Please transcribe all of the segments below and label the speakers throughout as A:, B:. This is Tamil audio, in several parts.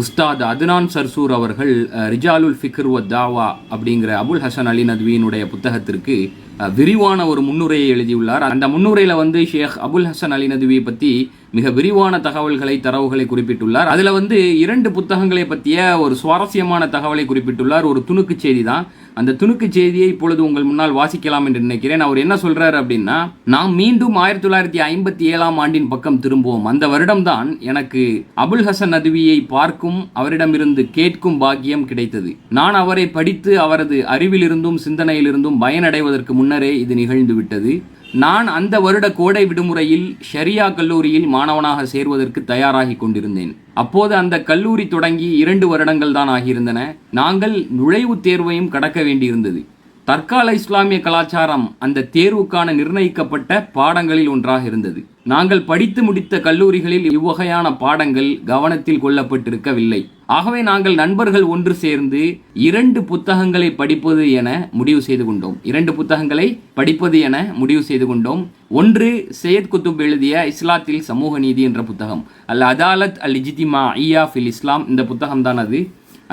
A: உஸ்தாத் அத்னான் சர்சூர் அவர்கள் ரிஜாலுல் ஃபிக்ர் வ தாவா அப்படிங்கிற அபுல் ஹசன் அலி நத்வியினுடைய புத்தகத்திற்கு விரிவான ஒரு முன்னுரையை எழுதியுள்ளார். அந்த முன்னுரையில் ஷேக் அபுல் ஹசன் அலி நத்வியை பற்றி மிக விரிவான தரவுகளை குறிப்பிட்டுள்ளார். அதில் 2 புத்தகங்களை பற்றிய ஒரு சுவாரஸ்யமான தகவலை குறிப்பிட்டுள்ளார். ஒரு துணுக்கு செய்தி தான். அந்த துணுக்கு செய்தியை இப்பொழுது உங்கள் முன்னால் வாசிக்கலாம் என்று நினைக்கிறேன். அவர் என்ன சொல்றாரு அப்படின்னா, நாம் மீண்டும் 1957ஆம் ஆண்டின் பக்கம் திரும்புவோம். அந்த வருடம்தான் எனக்கு அபுல் ஹசன் நத்வியை பார்க்கும், அவரிடமிருந்து கேட்கும் பாக்கியம் கிடைத்தது. நான் அவரை படித்து அவரது அறிவிலிருந்தும் சிந்தனையிலிருந்தும் பயனடைவதற்கு முன்னரே இது நிகழ்ந்து விட்டது. நான் அந்த வருட கோடை விடுமுறையில் ஷரியா கல்லூரியில் மாணவனாக சேர்வதற்கு தயாராகி கொண்டிருந்தேன். அப்போது அந்த கல்லூரி தொடங்கி 2 வருடங்கள் தான் ஆகியிருந்தன. நாங்கள் நுழைவுத் தேர்வையும் கடக்க வேண்டியிருந்தது. தற்கால இஸ்லாமிய கலாச்சாரம் அந்த தேர்வுக்கான நிர்ணயிக்கப்பட்ட பாடங்களில் ஒன்றாக இருந்தது. நாங்கள் படித்து முடித்த கல்லூரிகளில் இவ்வகையான பாடங்கள் கவனத்தில் கொள்ளப்பட்டிருக்கவில்லை. ஆகவே நாங்கள் நண்பர்கள் ஒன்று சேர்ந்து 2 புத்தகங்களை படிப்பது என முடிவு செய்து கொண்டோம். 2 புத்தகங்களை படிப்பது என முடிவு செய்து கொண்டோம். ஒன்று சையத் குத்துப் எழுதிய இஸ்லாத்தில் சமூக நீதி என்ற புத்தகம். அல் அதாலத் அல் இஜ்திமாஇய்யா ஃபில் இஸ்லாம், இந்த புத்தகம் தான் அது.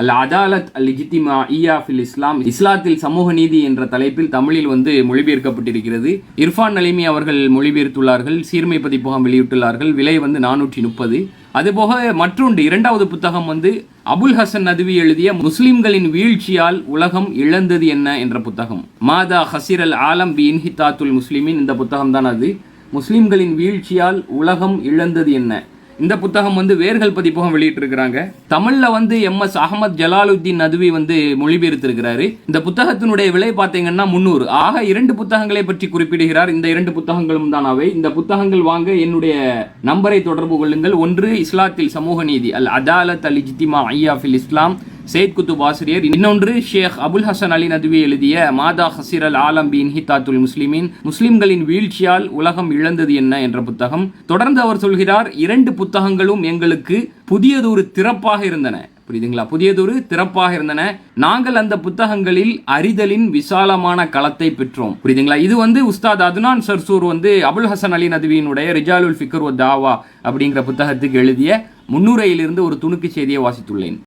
A: அல் அதாலத் அல் இஜ்திமாஇய்யா ஃபில் இஸ்லாம், இஸ்லாத்தில் சமூக நீதி என்ற தலைப்பில் தமிழில் மொழிபெயர்க்கப்பட்டிருக்கிறது. இர்ஃபான் நலிமி அவர்கள் மொழிபெயர்த்துள்ளார்கள். சீர்மை பதிப்பகம் வெளியிட்டுள்ளார்கள். விலை 430. அதுபோக மற்றொன்று 2வது புத்தகம் அபுல் ஹசன் நத்வி எழுதிய முஸ்லிம்களின் வீழ்ச்சியால் உலகம் இழந்தது என்ன என்ற புத்தகம். மாதா ஹசிர் அல் ஆலம் பி இன்ஹிதாத்துல் முஸ்லிமின், இந்த புத்தகம் தான் அது. முஸ்லிம்களின் வீழ்ச்சியால் உலகம் இழந்தது என்ன. இந்த புத்தகம் வேர்கள் பதிப்பகம் வெளியிட்டிருக்கிறாங்க. தமிழ்ல MS அஹமத் ஜலாலுத்தீன் நத்வி மொழிபெயர்த்திருக்கிறாரு. இந்த புத்தகத்தினுடைய விலை பார்த்தீங்கன்னா 300. ஆக 2 புத்தகங்களை பற்றி குறிப்பிடுகிறார். இந்த 2 புத்தகங்களும் தான் அவை. இந்த புத்தகங்கள் வாங்க என்னுடைய நம்பரை தொடர்பு கொள்ளுங்கள். ஒன்று இஸ்லாத்தில் சமூக நீதி, அல் அதாலத் அல் இஜ்திமாஇய்யா ஃபில் இஸ்லாம், சையத் குத்துப் ஆசிரியர். இன்னொன்று ஷேக் அபுல் ஹசன் அலி நத்வி எழுதிய மாதா ஹசிர் அல் ஆலம் பி இன்ஹிதாத்துல் முஸ்லிமின், முஸ்லிம்களின் வீழ்ச்சியால் உலகம் இழந்தது என்ன என்ற புத்தகம். தொடர்ந்து அவர் சொல்கிறார், 2 புத்தகங்களும் எங்களுக்கு புதியதொரு திறப்பாக இருந்தன. புரியுதுங்களா? புதியதொரு திறப்பாக இருந்தன. நாங்கள் அந்த புத்தகங்களில் அறிதலின் விசாலமான களத்தை பெற்றோம். புரியுதுங்களா? இது உஸ்தாத் அத்னான் சர்சூர் அபுல் ஹசன் அலி நத்வியினுடைய ரிஜாலுல் ஃபிக்ர் வ தாவா அப்படிங்கிற புத்தகத்துக்கு எழுதிய முன்னுரையிலிருந்து ஒரு துணுக்கு செய்தியை வாசித்துள்ளேன்.